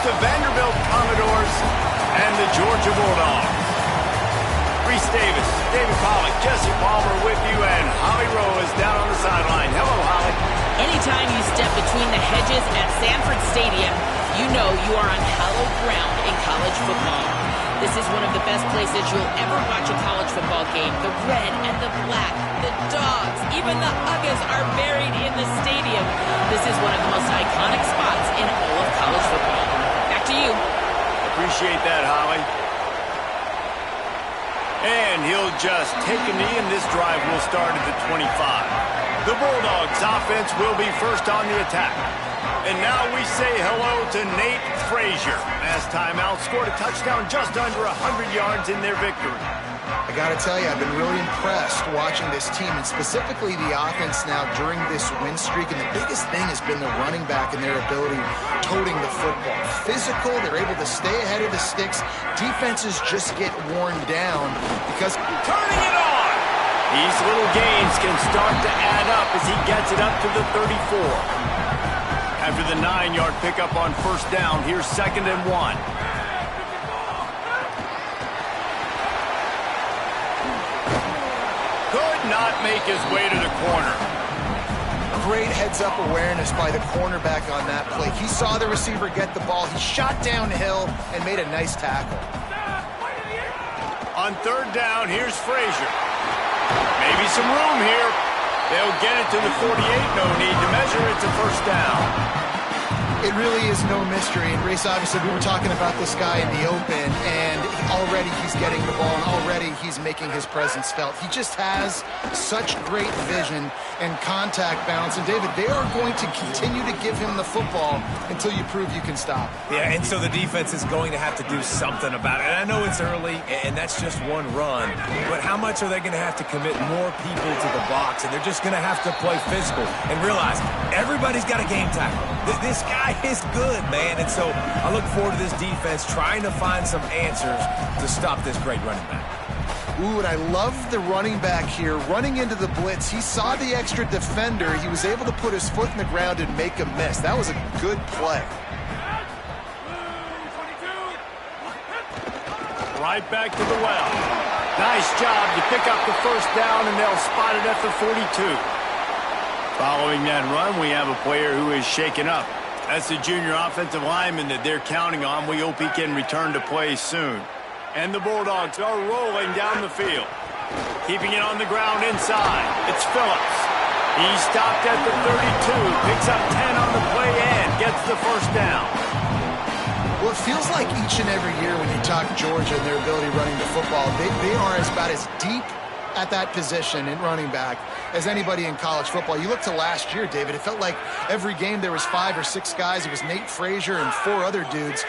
the Vanderbilt Commodores and the Georgia Bulldogs. Reese Davis, David Pollack, Jesse Palmer with you, and Holly Rowe is down on the sideline. Hello, Holly. Anytime you step between the hedges at Sanford Stadium, you know you are on hallowed ground in college football. This is one of the best places you'll ever watch a college football game. The red and the black, the dogs, even the Uggas are buried in the stadium. This is one of the most iconic spots in all of college football. Back to you. Appreciate that, Holly. And he'll just take a knee, and this drive will start at the 25. The Bulldogs offense will be first on the attack. And now we say hello to Nate Frazier. Last time out, scored a touchdown just under 100 yards in their victory. I got to tell you, I've been really impressed watching this team, and specifically the offense now during this win streak. And the biggest thing has been the running back and their ability toting the football. Physical, they're able to stay ahead of the sticks. Defenses just get worn down because... Turning it on! These little gains can start to add up as he gets it up to the 34. After the 9-yard pickup on first down, here's 2nd and 1. Could not make his way to the corner. Great heads-up awareness by the cornerback on that play. He saw the receiver get the ball. He shot downhill and made a nice tackle. On 3rd down, here's Frazier. Maybe some room here. They'll get it to the 48. No need to measure. It's a first down. It really is no mystery. And Race, obviously, we were talking about this guy in the open, and already he's getting the ball, and already he's making his presence felt. He just has such great vision and contact balance. And, David, they are going to continue to give him the football until you prove you can stop. Yeah, and so the defense is going to have to do something about it. And I know it's early, and that's just one run. But how much are they going to have to commit more people to the box? And they're just going to have to play physical and realize everybody's got a game tackle. This guy is good, man. And so I look forward to this defense trying to find some answers to stop this great running back. Ooh, and I love the running back here running into the blitz. He saw the extra defender. He was able to put his foot in the ground and make a miss. That was a good play. Right back to the well. Nice job to pick up the first down, and they'll spot it at the 42. Following that run, we have a player who is shaken up. That's the junior offensive lineman that they're counting on. We hope he can return to play soon. And the Bulldogs are rolling down the field. Keeping it on the ground inside. It's Phillips. He stopped at the 32, picks up 10 on the play and gets the first down. Well, it feels like each and every year when you talk Georgia and their ability running the football, they are about as deep at that position in running back as anybody in college football. You look to last year, David, it felt like every game there was 5 or 6 guys. It was Nate Frazier and 4 other dudes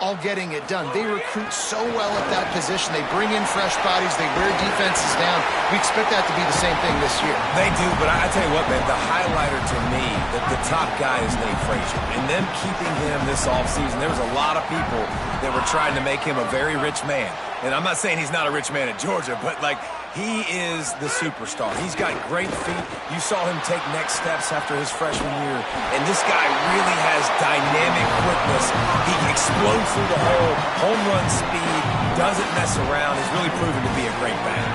all getting it done. They recruit so well at that position. They bring in fresh bodies. They wear defenses down. We expect that to be the same thing this year. They do, but I tell you what, man, the highlighter to me, the top guy is Nate Frazier. And them keeping him this offseason, there was a lot of people that were trying to make him a very rich man. And I'm not saying he's not a rich man at Georgia, but, like, he is the superstar. He's got great feet. You saw him take next steps after his freshman year. And this guy really has dynamic quickness. He explodes through the hole, home run speed, doesn't mess around. He's really proven to be a great back.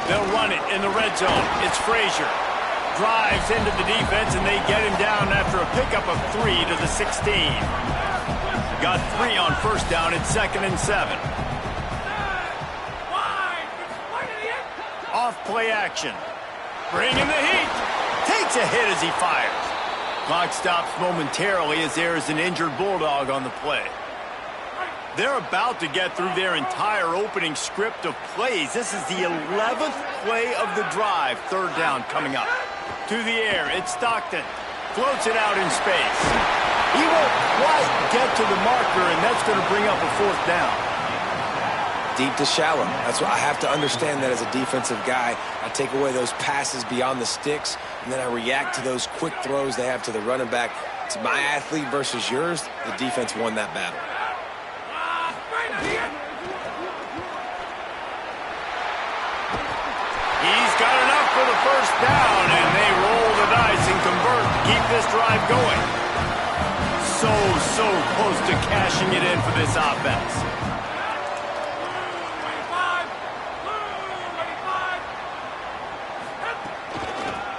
They'll run it in the red zone. It's Frazier. Drives into the defense, and they get him down after a pickup of 3 to the 16. Got 3 on first down. It's 2nd and 7. Off play action. Bringing the heat. Takes a hit as he fires. Clock stops momentarily as there is an injured Bulldog on the play. They're about to get through their entire opening script of plays. This is the 11th play of the drive. 3rd down coming up. To the air, it's Stockton. Floats it out in space. He won't quite get to the marker, and that's going to bring up a 4th down. Deep to shallow. That's what I have to understand that as a defensive guy. I take away those passes beyond the sticks, and then I react to those quick throws they have to the running back. It's my athlete versus yours. The defense won that battle. He's got enough for the first down, and they roll the dice and convert to keep this drive going. so close to cashing it in for this offense.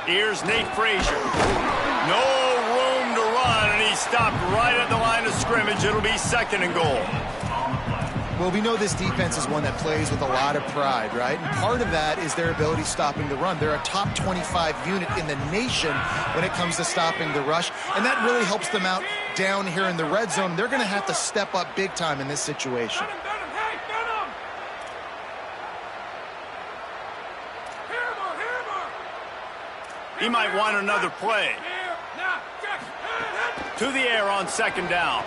Here's Nate Frazier. No room to run, and he stopped right at the line of scrimmage. It'll be 2nd and goal. Well, we know this defense is one that plays with a lot of pride, right? And part of that is their ability stopping the run. They're a top 25 unit in the nation when it comes to stopping the rush, and that really helps them out down here in the red zone. They're going to have to step up big time in this situation. He might want another play. To the air on 2nd down.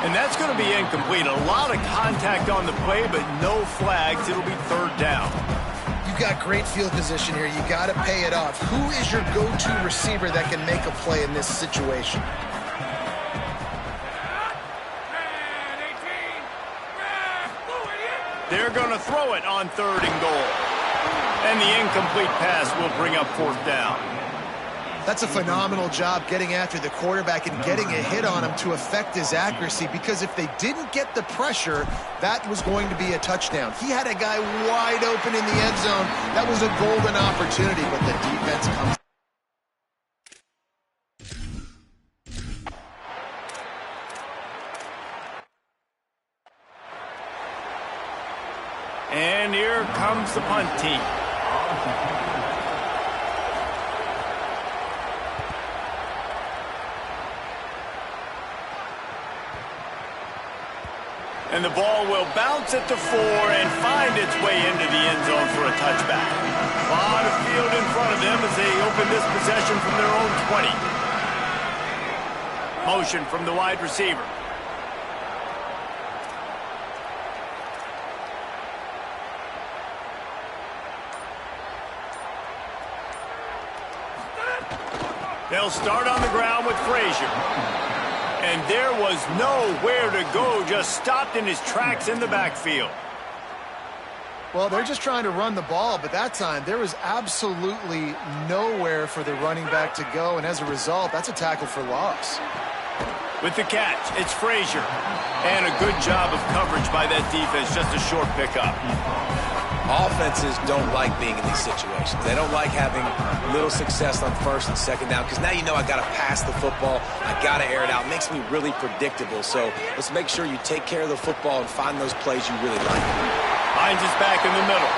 And that's going to be incomplete. A lot of contact on the play, but no flags. It'll be 3rd down. You've got great field position here. You got to pay it off. Who is your go-to receiver that can make a play in this situation? They're going to throw it on 3rd and goal. And the incomplete pass will bring up 4th down. That's a phenomenal job getting after the quarterback and getting a hit on him to affect his accuracy, because if they didn't get the pressure, that was going to be a touchdown. He had a guy wide open in the end zone. That was a golden opportunity, but the defense comes. And here comes the punt team. And the ball will bounce at the 4 and find its way into the end zone for a touchback. A lot of field in front of them as they open this possession from their own 20. Motion from the wide receiver. They'll start on the ground with Frazier. And there was nowhere to go, just stopped in his tracks in the backfield. Well, they're just trying to run the ball, but that time there was absolutely nowhere for the running back to go, and as a result, that's a tackle for loss. With the catch, it's Frazier. And a good job of coverage by that defense, just a short pickup. Offenses don't like being in these situations. They don't like having little success on 1st and 2nd down, because now you know I got to pass the football. I got to air it out. It makes me really predictable. So let's make sure you take care of the football and find those plays you really like. Hines is back in the middle.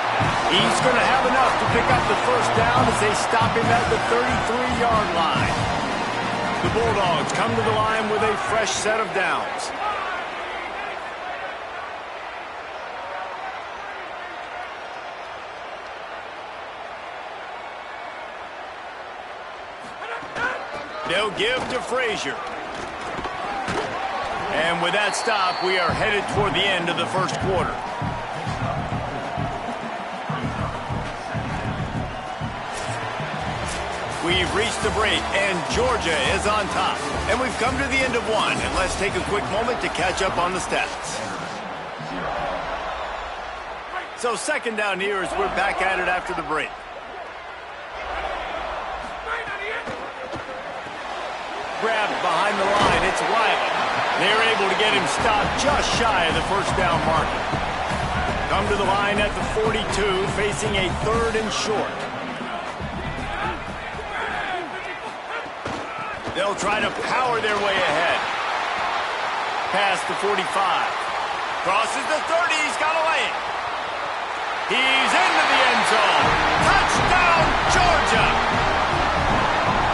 He's going to have enough to pick up the 1st down as they stop him at the 33-yard line. The Bulldogs come to the line with a fresh set of downs. They'll give to Frazier. And with that stop, we are headed toward the end of the 1st quarter. We've reached the break, and Georgia is on top. And we've come to the end of 1, and let's take a quick moment to catch up on the stats. So 2nd down here as we're back at it after the break. Grabbed behind the line, it's Riley. They're able to get him stopped just shy of the 1st down marker. Come to the line at the 42, facing a 3rd and short. They'll try to power their way ahead. Past the 45. Crosses the 30, he's got to lay it. He's into the end zone. Touchdown, Georgia!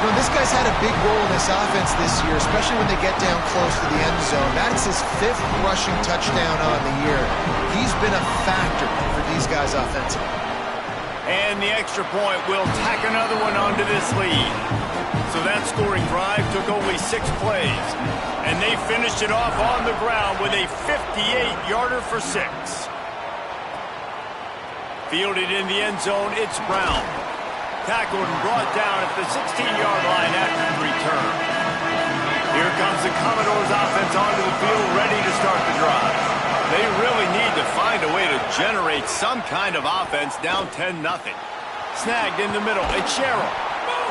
You know, this guy's had a big role in this offense this year, especially when they get down close to the end zone. That's his 5th rushing touchdown on the year. He's been a factor for these guys offensively. And the extra point will tack another one onto this lead. So that scoring drive took only 6 plays. And they finished it off on the ground with a 58-yarder for 6. Fielded in the end zone, it's Brown. Tackled and brought down at the 16-yard line after the return. Here comes the Commodores offense onto the field, ready to start the drive. They really need to find a way to generate some kind of offense down 10-0. Snagged in the middle, it's Sherrill.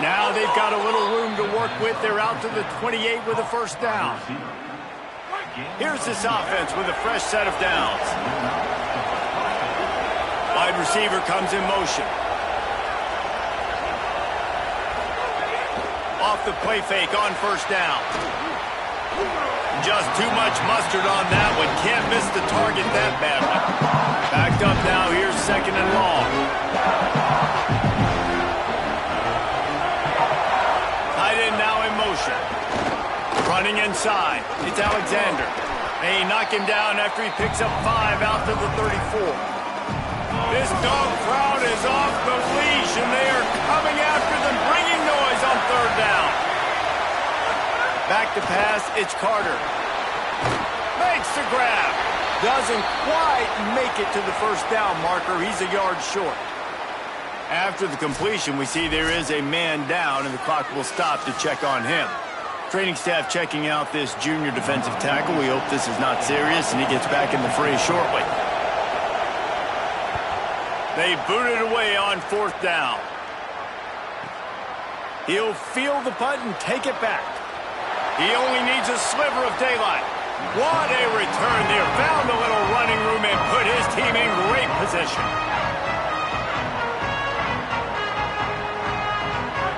Now they've got a little room to work with. They're out to the 28 with a first down. Here's this offense with a fresh set of downs. Wide receiver comes in motion. Off the play fake on first down. Just too much mustard on that one. Can't miss the target that badly. Backed up now. Here's second and long. Tight end now in motion. Running inside. It's Alexander. They knock him down after he picks up 5 out to the 34. This dog crowd is off the leash, and they are coming after them, bringing noise on third down. Back to pass, it's Carter. Makes the grab. Doesn't quite make it to the first down marker. He's a yard short. After the completion, we see there is a man down, and the clock will stop to check on him. Training staff checking out this junior defensive tackle. We hope this is not serious, and he gets back in the fray shortly. They boot it away on fourth down. He'll field the punt and take it back. He only needs a sliver of daylight. What a return there. Found a little running room and put his team in great position.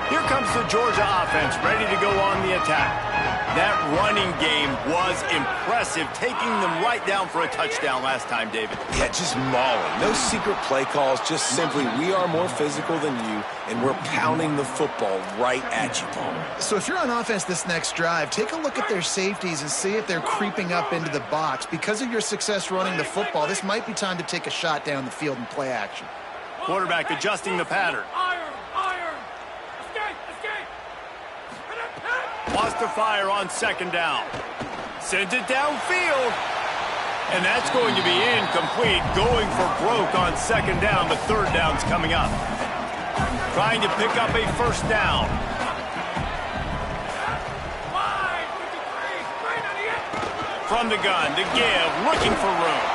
Here comes the Georgia offense, ready to go on the attack. That running game was impressive, taking them right down for a touchdown last time, David. Yeah, just mauling. No secret play calls, just simply we are more physical than you, and we're pounding the football right at you, Paul. So if you're on offense this next drive, take a look at their safeties and see if they're creeping up into the box. Because of your success running the football, this might be time to take a shot down the field and play action. Quarterback adjusting the pattern. Wants to fire on second down. Sends it downfield. And that's going to be incomplete. Going for broke on second down, but third down's coming up. Trying to pick up a first down. From the gun, to give, looking for room.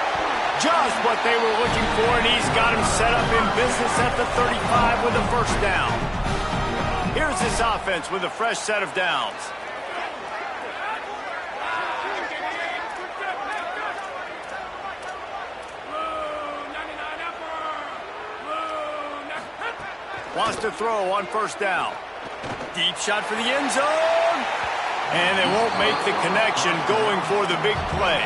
Just what they were looking for, and he's got him set up in business at the 35 with a first down. Here's this offense with a fresh set of downs. Wants to throw on first down. Deep shot for the end zone. And they won't make the connection, going for the big play.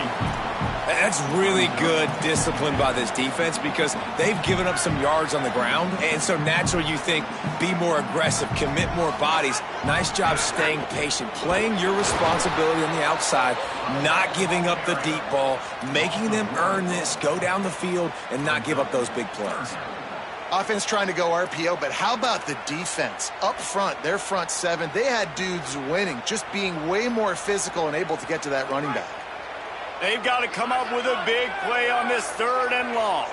That's really good discipline by this defense because they've given up some yards on the ground. And so naturally you think, be more aggressive, commit more bodies. Nice job staying patient, playing your responsibility on the outside, not giving up the deep ball, making them earn this, go down the field, and not give up those big plays. Offense trying to go RPO, but how about the defense? Up front, their front seven, they had dudes winning, just being way more physical and able to get to that running back. They've got to come up with a big play on this third and long.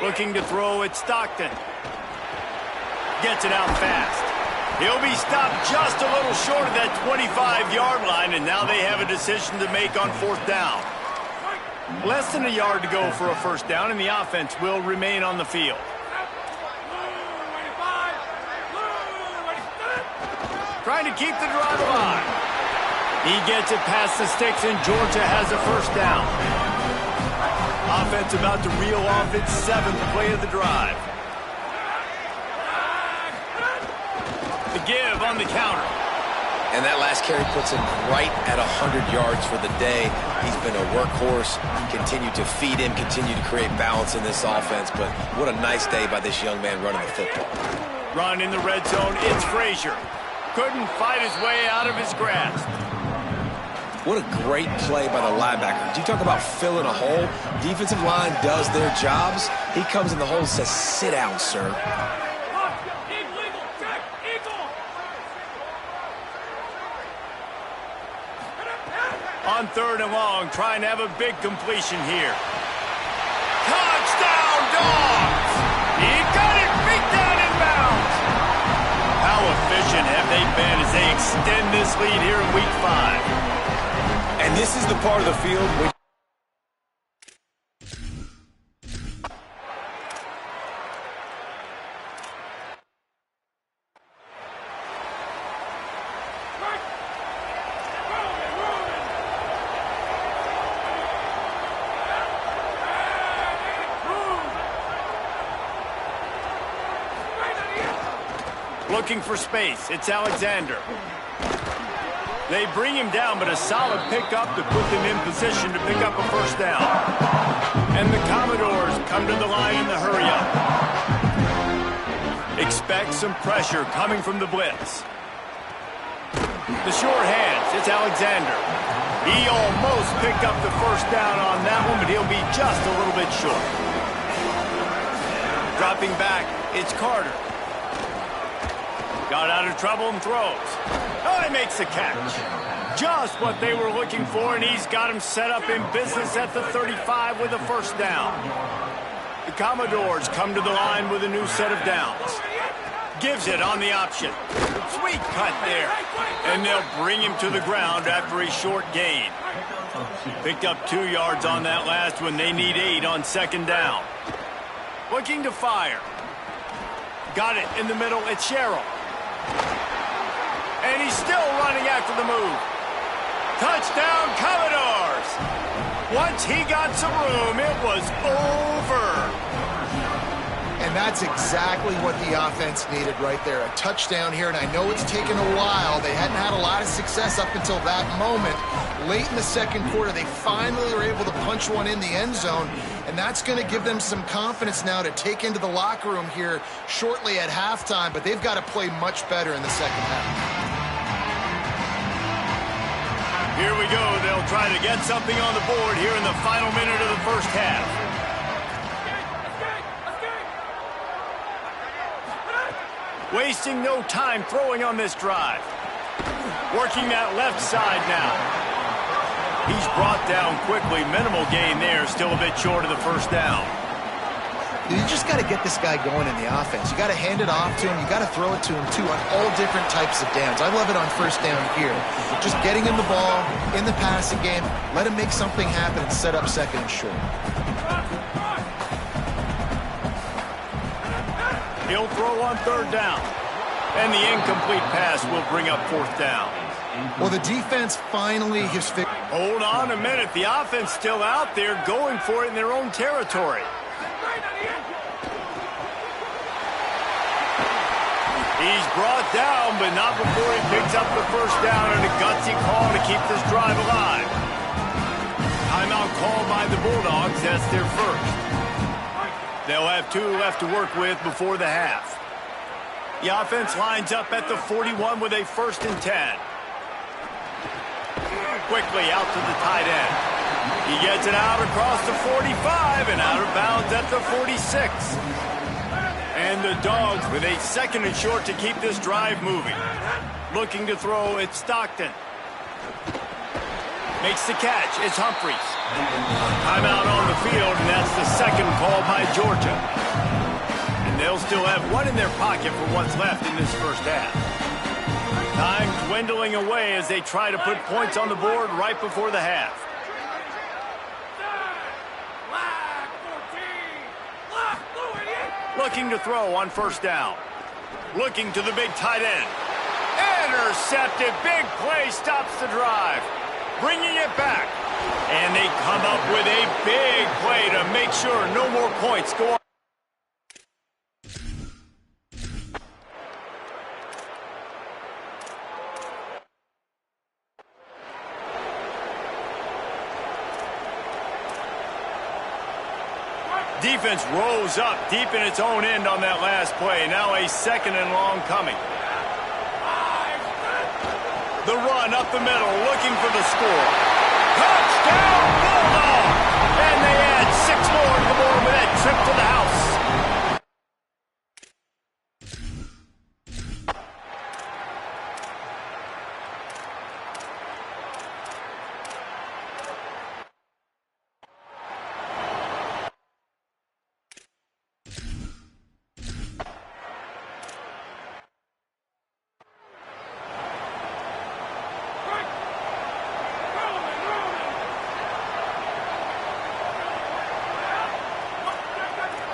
Looking to throw at Stockton. Gets it out fast. He'll be stopped just a little short of that 25-yard line, and now they have a decision to make on fourth down. Less than a yard to go for a first down, and the offense will remain on the field. Trying to keep the drive alive. He gets it past the sticks, and Georgia has a first down. Offense about to reel off its 7th play of the drive. The give on the counter. And that last carry puts him right at 100 yards for the day. He's been a workhorse, continue to feed him, continue to create balance in this offense. But what a nice day by this young man running the football. Run in the red zone, it's Frazier. Couldn't fight his way out of his grasp. What a great play by the linebacker. Do you talk about filling a hole? Defensive line does their jobs. He comes in the hole and says, sit down, sir. On third and long, trying to have a big completion here. Touchdown, Dogs! He got it, beat down in bounds. How efficient have they been as they extend this lead here in Week 5? And this is the part of the field Looking for space. It's Alexander. They bring him down, but a solid pickup to put them in position to pick up a first down. And the Commodores come to the line in the hurry-up. Expect some pressure coming from the blitz. The short hands. It's Alexander. He almost picked up the first down on that one, but he'll be just a little bit short. Dropping back, it's Carter. Got out of trouble and throws. Oh, he makes the catch. Just what they were looking for, and he's got him set up in business at the 35 with a first down. The Commodores come to the line with a new set of downs. Gives it on the option. Sweet cut there. And they'll bring him to the ground after a short gain. Picked up 2 yards on that last one. They need 8 on second down. Looking to fire. Got it in the middle. It's Sherrill. And he's still running after the move. Touchdown, Commodores! Once he got some room, it was over. And that's exactly what the offense needed right there. A touchdown here, and I know it's taken a while. They hadn't had a lot of success up until that moment. Late in the second quarter, they finally were able to punch one in the end zone, and that's going to give them some confidence now to take into the locker room here shortly at halftime, but they've got to play much better in the second half. Here we go. They'll try to get something on the board here in the final minute of the first half. Wasting no time throwing on this drive. Working that left side now. He's brought down quickly. Minimal gain there. Still a bit short of the first down. You just got to get this guy going in the offense. You got to hand it off to him. You got to throw it to him, too, on all different types of downs. I love it on first down here. Just getting him the ball in the passing game. Let him make something happen and set up second and short. He'll throw on third down. And the incomplete pass will bring up fourth down. Well, the defense finally has figured. Hold on a minute. The offense still out there going for it in their own territory. He's brought down, but not before he picks up the first down and a gutsy call to keep this drive alive. Timeout called by the Bulldogs. That's their first. They'll have 2 left to work with before the half. The offense lines up at the 41 with a 1st and 10. Quickly out to the tight end. He gets it out across the 45 and out of bounds at the 46. And the Dogs with a 2nd and short to keep this drive moving. Looking to throw, it's Stockton. Makes the catch, it's Humphries. Timeout on the field, and that's the 2nd call by Georgia. And they'll still have 1 in their pocket for what's left in this first half. Time dwindling away as they try to put points on the board right before the half. Looking to throw on first down. Looking to the big tight end. Intercepted. Big play stops the drive. Bringing it back. And they come up with a big play to make sure no more points go on. Defense rose up deep in its own end on that last play. Now a 2nd and long coming. The run up the middle, looking for the score. Touchdown, Bulldawgs! And they add 6 more to the board with that trip to the house.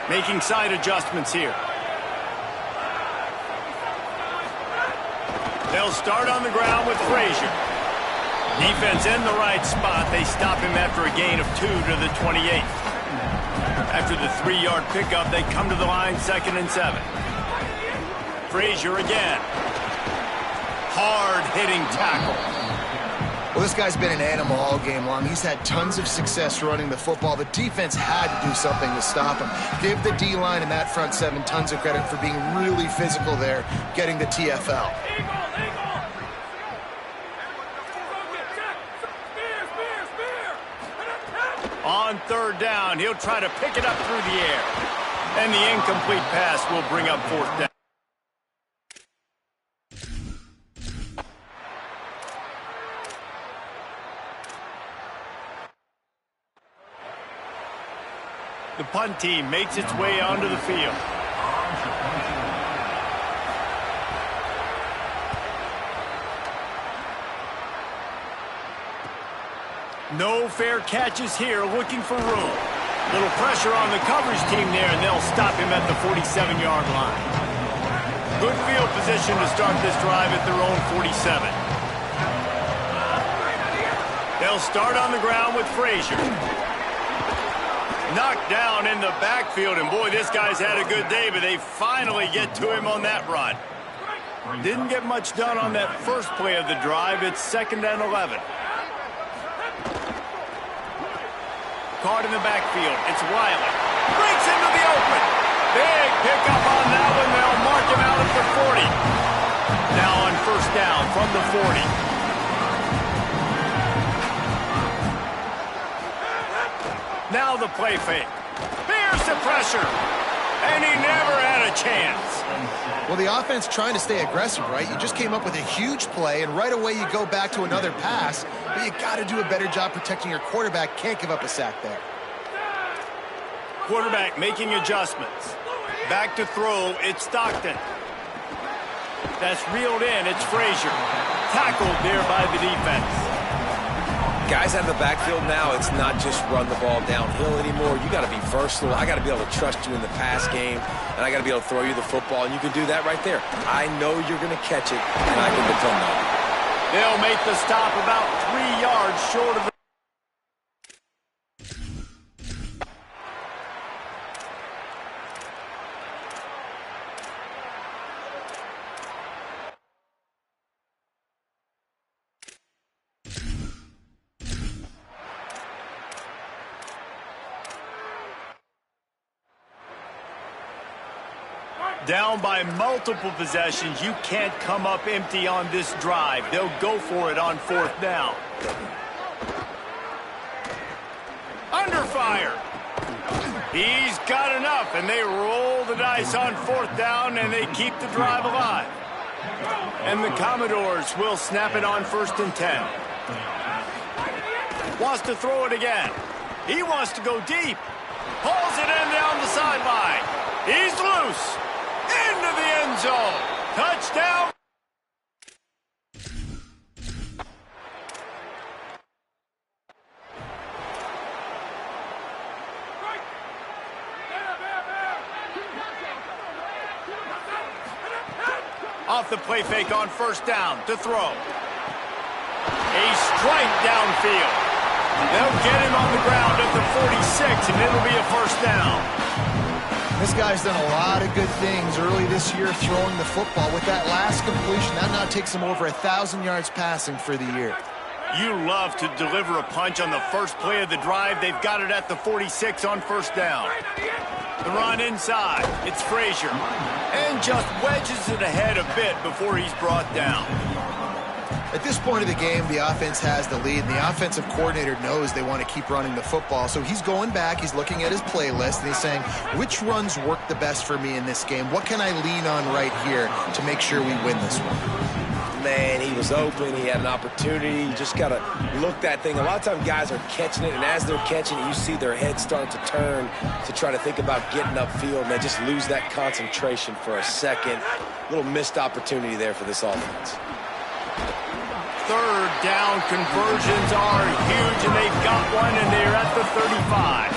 Making side adjustments here. They'll start on the ground with Frazier. Defense in the right spot. They stop him after a gain of 2 to the 28. After the 3-yard pickup, they come to the line 2nd and 7. Frazier again. Hard-hitting tackle. Well, this guy's been an animal all game long. He's had tons of success running the football. The defense had to do something to stop him. Give the D-line and that front seven tons of credit for being really physical there, getting the TFL. On third down, he'll try to pick it up through the air. And the incomplete pass will bring up fourth down. The punt team makes its way onto the field. No fair catches here, looking for room. Little pressure on the coverage team there, and they'll stop him at the 47-yard line. Good field position to start this drive at their own 47. They'll start on the ground with Frazier. Knocked down in the backfield, and boy, this guy's had a good day, but they finally get to him on that run. Didn't get much done on that first play of the drive. It's 2nd and 11. Caught in the backfield. It's Wiley. Breaks into the open. Big pickup on that one. They'll mark him out at the 40. Now on first down from the 40. Now the play fake. Here's the pressure. And he never had a chance. Well, the offense trying to stay aggressive, right? You just came up with a huge play, and right away you go back to another pass, but you got to do a better job protecting your quarterback. Can't give up a sack there. Quarterback making adjustments. Back to throw, it's Stockton. That's reeled in, it's Frazier. Tackled there by the defense. Guys out of the backfield now, it's not just run the ball downhill anymore. You got to be versatile. I got to be able to trust you in the pass game, and I got to be able to throw you the football, and you can do that right there. I know you're going to catch it, and I can depend on it. They'll make the stop about 3 yards short of the... Down by multiple possessions, you can't come up empty on this drive. They'll go for it on fourth down. Under fire. He's got enough, and they roll the dice on fourth down, and they keep the drive alive. And the Commodores will snap it on 1st and 10. Wants to throw it again. He wants to go deep. Pulls it in down the sideline. He's loose. Into the end zone. Touchdown. Off the play fake on first down to throw. A strike downfield. They'll get him on the ground at the 46, and it'll be a first down. This guy's done a lot of good things early this year throwing the football. With that last completion, that now takes him over 1,000 yards passing for the year. You love to deliver a punch on the first play of the drive. They've got it at the 46 on first down. The run inside. It's Frazier. And just wedges it ahead a bit before he's brought down. At this point of the game, the offense has the lead, and the offensive coordinator knows they want to keep running the football. So he's going back, he's looking at his playlist, and he's saying, which runs work the best for me in this game? What can I lean on right here to make sure we win this one? Man, he was open. He had an opportunity. You just got to look that thing. A lot of times guys are catching it, and as they're catching it, you see their head start to turn to try to think about getting upfield, and they just lose that concentration for a second. Little missed opportunity there for this offense. Third down conversions are huge, and they've got one, and they're at the 35.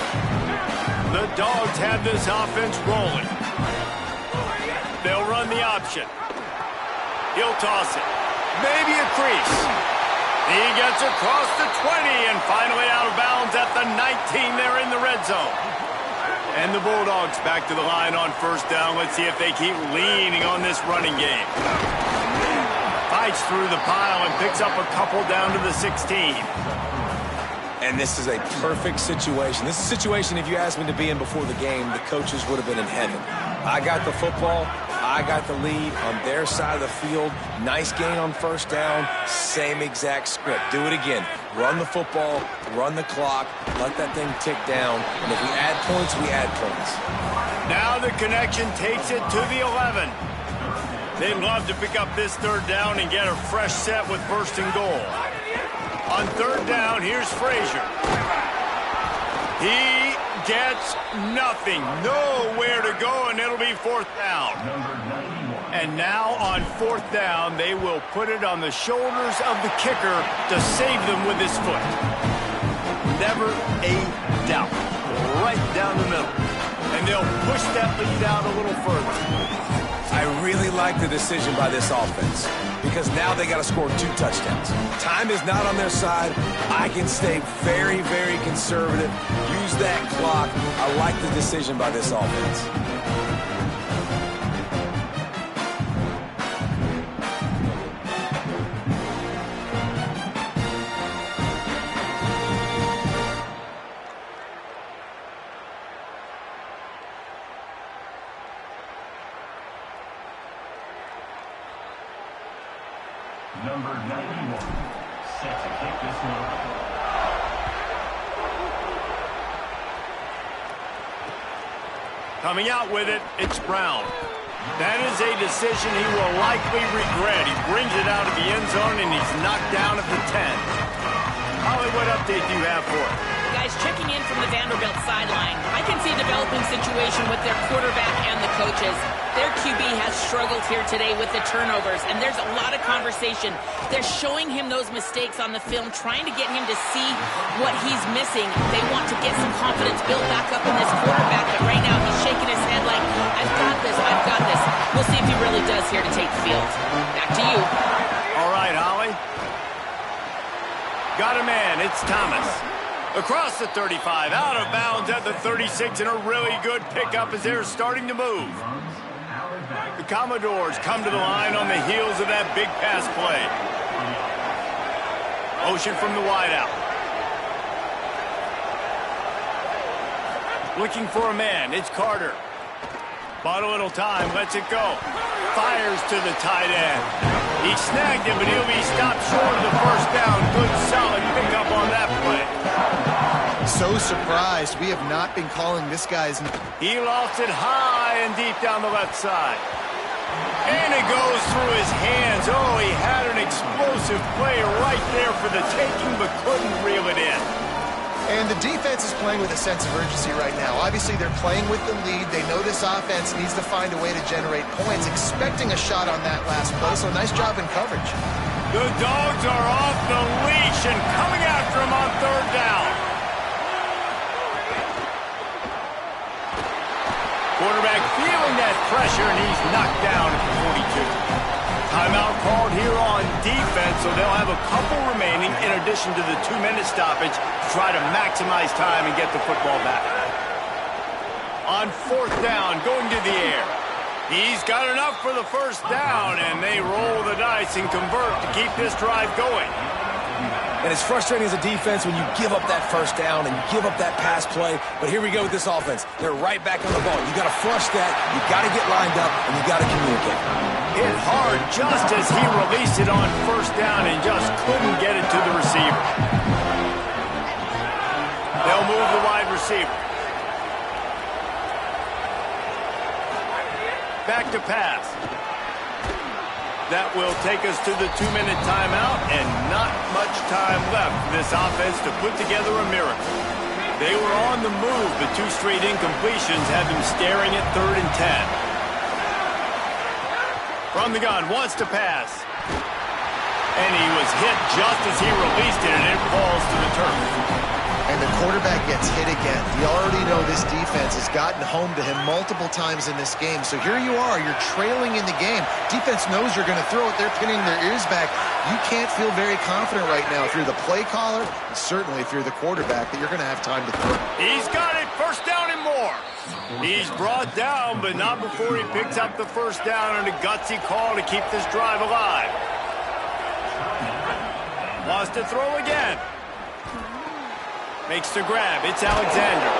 The Dogs have this offense rolling. They'll run the option. He'll toss it. Maybe a crease. He gets across the 20 and finally out of bounds at the 19. They're in the red zone. And the Bulldogs back to the line on first down. Let's see if they keep leaning on this running game. Fights through the pile and picks up a couple down to the 16. And this is a perfect situation. This is a situation, if you asked me to be in before the game, the coaches would have been in heaven. I got the football. I got the lead on their side of the field. Nice gain on first down. Same exact script. Do it again. Run the football, run the clock, let that thing tick down. And if we add points, we add points. Now the connection takes it to the 11. They'd love to pick up this third down and get a fresh set with first and goal. On third down, here's Frazier. He gets nothing. Nowhere to go, and it'll be fourth down. And now on fourth down, they will put it on the shoulders of the kicker to save them with his foot. Never a doubt. Right down the middle. And they'll push that lead out a little further. I really like the decision by this offense because now they got to score 2 touchdowns. Time is not on their side. I can stay very, very conservative. Use that clock. I like the decision by this offense. Number 91, set to kick this one off. Coming out with it, it's Brown. That is a decision he will likely regret. He brings it out of the end zone, and he's knocked down at the 10. Holly, what update do you have for it? Guys, checking in from the Vanderbilt sideline, I can see a developing situation with their quarterback and the coaches. Their QB has struggled here today with the turnovers, and there's a lot of conversation. They're showing him those mistakes on the film, trying to get him to see what he's missing. They want to get some confidence built back up in this quarterback, but right now he's shaking his head like, I've got this, I've got this. We'll see if he really does here to take the field. Back to you. All right, Holly. Got a man, it's Thomas. Across the 35, out of bounds at the 36, and a really good pickup as they're starting to move. The Commodores come to the line on the heels of that big pass play. Motion from the wideout. Looking for a man, it's Carter. Bought a little time, lets it go. Fires to the tight end. He snagged him, but he'll be stopped short of the first down. Good, solid pickup on that play. So surprised. We have not been calling this guy's name. He lofts it high and deep down the left side. And it goes through his hands. Oh, he had an explosive play right there for the taking, but couldn't reel it in. And the defense is playing with a sense of urgency right now. Obviously, they're playing with the lead. They know this offense needs to find a way to generate points, expecting a shot on that last play, so nice job in coverage. The Dogs are off the leash and coming after him on third down. Quarterback feeling that pressure, and he's knocked down at the 42. Timeout called here on defense, so they'll have a couple remaining in addition to the 2-minute stoppage to try to maximize time and get the football back. On fourth down, going to the air. He's got enough for the first down, and they roll the dice and convert to keep this drive going. And it's frustrating as a defense when you give up that first down and you give up that pass play. But here we go with this offense. They're right back on the ball. You got to flush that. You got to get lined up, and you got to communicate. Hit hard just as he released it on first down and just couldn't get it to the receiver. They'll move the wide receiver. Back to pass. That will take us to the 2-minute timeout, and not much time left for this offense to put together a miracle. They were on the move, but 2 straight incompletions had them staring at 3rd and 10. From the gun, wants to pass. And he was hit just as he released it, and it falls to the turf. And the quarterback gets hit again. You already know this defense has gotten home to him multiple times in this game. So here you are, you're trailing in the game. Defense knows you're going to throw it. They're pinning their ears back. You can't feel very confident right now if you're the play caller, and certainly if you're the quarterback, that you're going to have time to throw. He's got it, first down and more. He's brought down, but not before he picks up the first down and a gutsy call to keep this drive alive. Wants to throw again. Makes the grab. It's Alexander.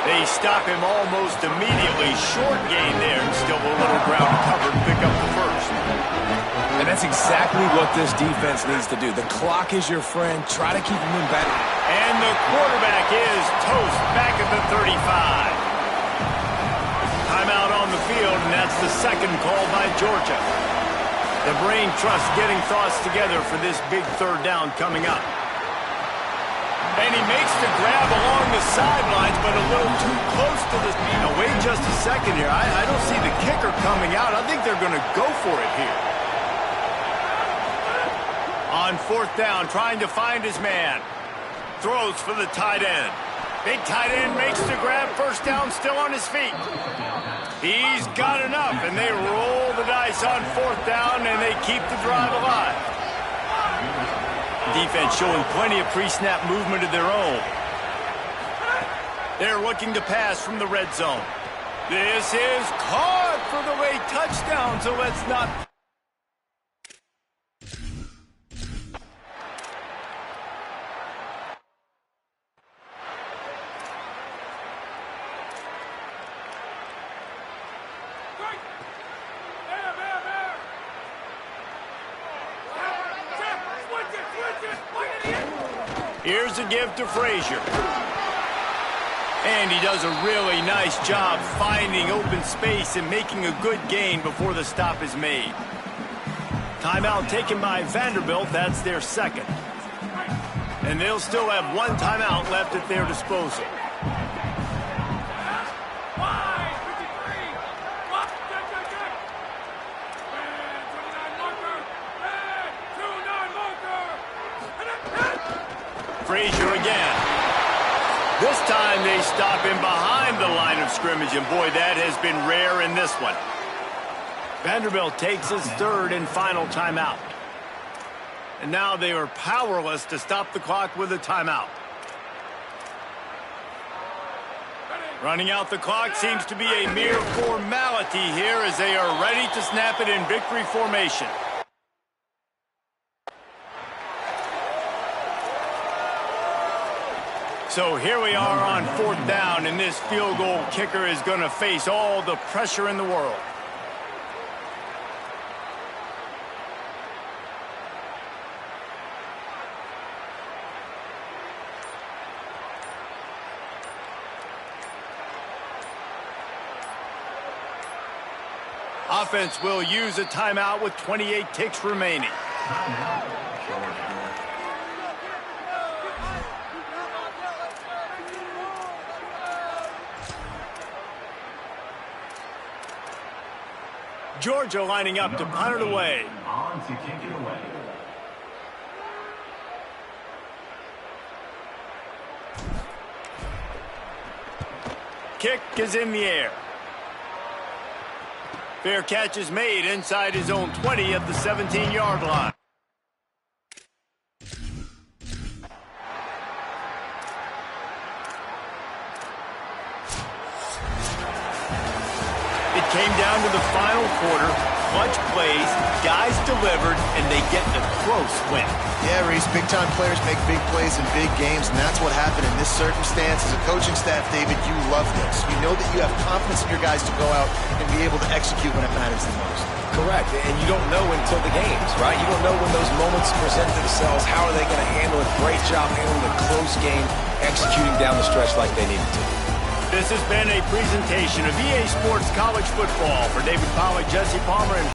They stop him almost immediately. Short gain there, and still a little ground to cover to pick up the first. And that's exactly what this defense needs to do. The clock is your friend. Try to keep him in back. And the quarterback is toast back at the 35. Timeout on the field, and that's the second call by Georgia. The brain trust getting thoughts together for this big third down coming up. And he makes the grab along the sidelines, but a little too close to the... wait just a second here. I don't see the kicker coming out. I think they're going to go for it here. On fourth down, trying to find his man. Throws for the tight end. Big tight end makes the grab. First down, still on his feet. He's got enough, and they roll the dice on fourth down, and they keep the drive alive. Defense showing plenty of pre-snap movement of their own. They're looking to pass from the red zone. This is caught for the late touchdown, so let's not... Here's a give to Frazier. And he does a really nice job finding open space and making a good gain before the stop is made. Timeout taken by Vanderbilt. That's their second. And they'll still have one timeout left at their disposal. Frazier again. This time they stop him behind the line of scrimmage, and boy, that has been rare in this one. Vanderbilt takes his third and final timeout. And now they are powerless to stop the clock with a timeout. Running out the clock seems to be a mere formality here as they are ready to snap it in victory formation. So here we are on fourth down, and this field goal kicker is going to face all the pressure in the world. Offense will use a timeout with 28 ticks remaining. Georgia lining up to punt it away. On to kick it away. Kick is in the air. Fair catch is made inside his own 20 at the 17-yard line. It came down to the final quarter. Clutch plays, guys delivered, and they get a close win. Yeah, Reese, big-time players make big plays in big games, and that's what happened in this circumstance. As a coaching staff, David, you love this. You know that you have confidence in your guys to go out and be able to execute when it matters the most. Correct, and you don't know until the games, right? You don't know when those moments present themselves. How are they going to handle it? Great job handling a close game, executing down the stretch like they needed to. This has been a presentation of EA Sports College Football. For David Pollack, Jesse Palmer, and